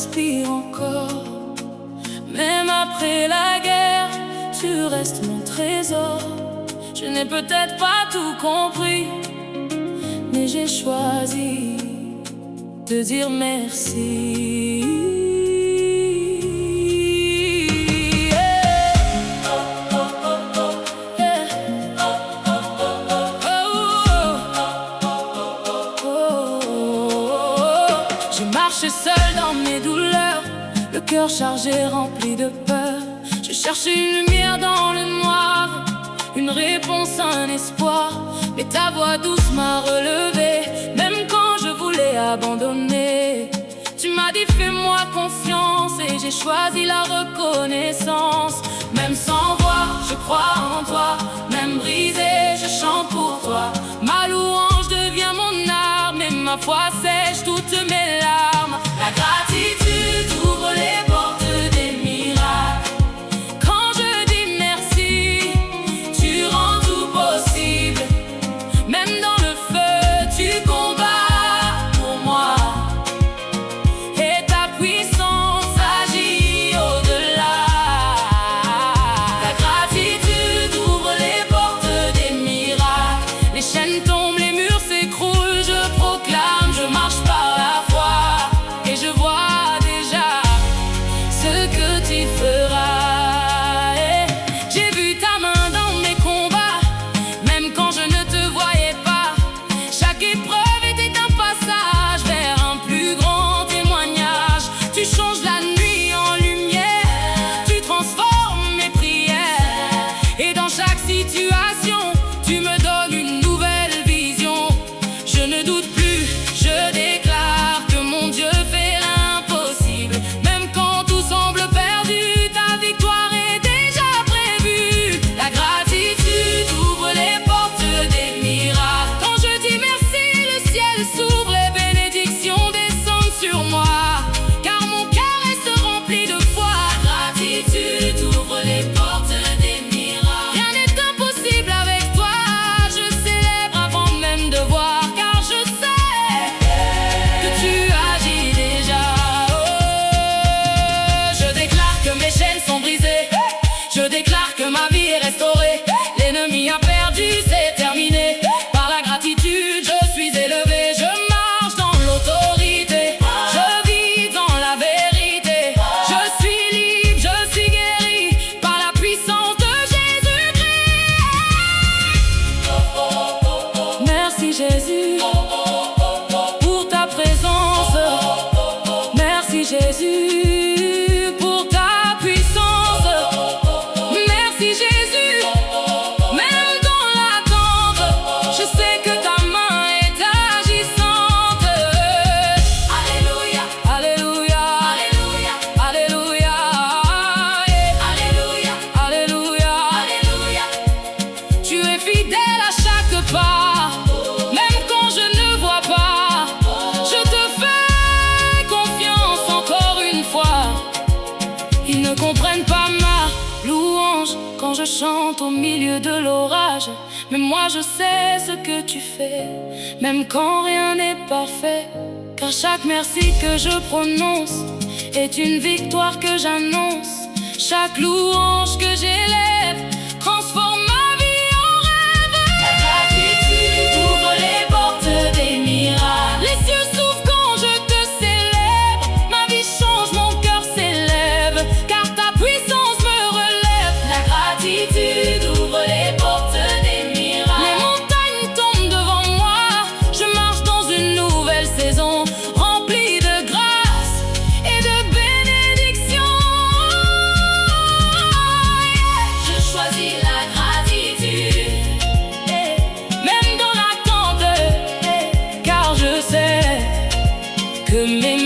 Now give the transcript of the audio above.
respire encore. Même après la guerre, tu restes mon trésor. Je n'ai peut-être pas tout compris, mais j'ai choisi de dire merci. J'ai marché seul dans mes douleurs, le cœur chargé, rempli de peur. Je cherchais une lumière dans le noir, une réponse, un espoir. Mais ta voix douce m'a relevé, même quand je voulais abandonner. Tu m'as dit fais-moi confiance et j'ai choisi la reconnaissance. Même sans voix, je crois en toi. Même brisé, je chante pour toi. Ma louange devient mon arme et ma foi sèche toutes mes larmes. La gratitude ouvre les portes des miracles. Quand je dis merci, tu rends tout possible. Même dans le feu, tu combats pour moi. Et ta puissance agit au-delà. La gratitude ouvre les portes des miracles. Les chaînes tombent, les murs s'écroulent. Je proclame, je marche par la foi. Et je vois déjà ce que tu feras. Et j'ai vu ta main dans mes combats, même quand je ne te voyais pas. Chaque épreuve était un passage vers un plus grand témoignage. Tu changes la nuit en lumière, tu transformes mes prières. Et dans chaque situation, tu me donnes une nouvelle vision. Je ne doute plus, je déclare que mon Dieu fait l'impossible. Même quand tout semble perdu, ta victoire est déjà prévue. La gratitude ouvre les portes des miracles. Quand je dis merci, le ciel s'ouvre, les bénédictions descendent sur moi. Car mon cœur reste rempli de foi. La gratitude ouvre les portes des miracles. Rien n'est impossible avec toi. Je célèbre avant même de voir, car je sais que tu agis déjà. Oh, je déclare que mes chaînes sont brisées. Je déclare que ma vie est restaurée. L'ennemi a perdu, c'est terminé. Par la gratitude, je suis élevé. Je marche dans l'autorité. Je vis dans la vérité. Je suis libre, je suis guéri par la puissance de Jésus-Christ. Merci Jésus pour ta présence. Merci Jésus pour ta puissance. Merci Jésus, même dans l'attente, je sais que ta main est agissante. Alléluia, Alléluia, Alléluia, Alléluia, Alléluia, Alléluia, Alléluia. Tu es fidèle à chaque pas, même quand je ne vois pas. Je te fais confiance encore une fois. Ils ne comprennent pas ma louange quand je chante au milieu de l'orage. Mais moi je sais ce que tu fais, même quand rien n'est parfait. Car chaque merci que je prononce est une victoire que j'annonce. Chaque louange que j'élève transforme ma vie en rêve. La gratitude ouvre les portes des miracles. Les cieux s'ouvrent quand je te célèbre. Ma vie change, mon cœur s'élève, car ta puissance me relève. La gratitude ouvre les portes des miracles. Les montagnes tombent devant moi. Je marche dans une nouvelle saison, remplie de grâce et de bénédiction. Je choisis la gratitude, même dans l'attente, car je sais que mes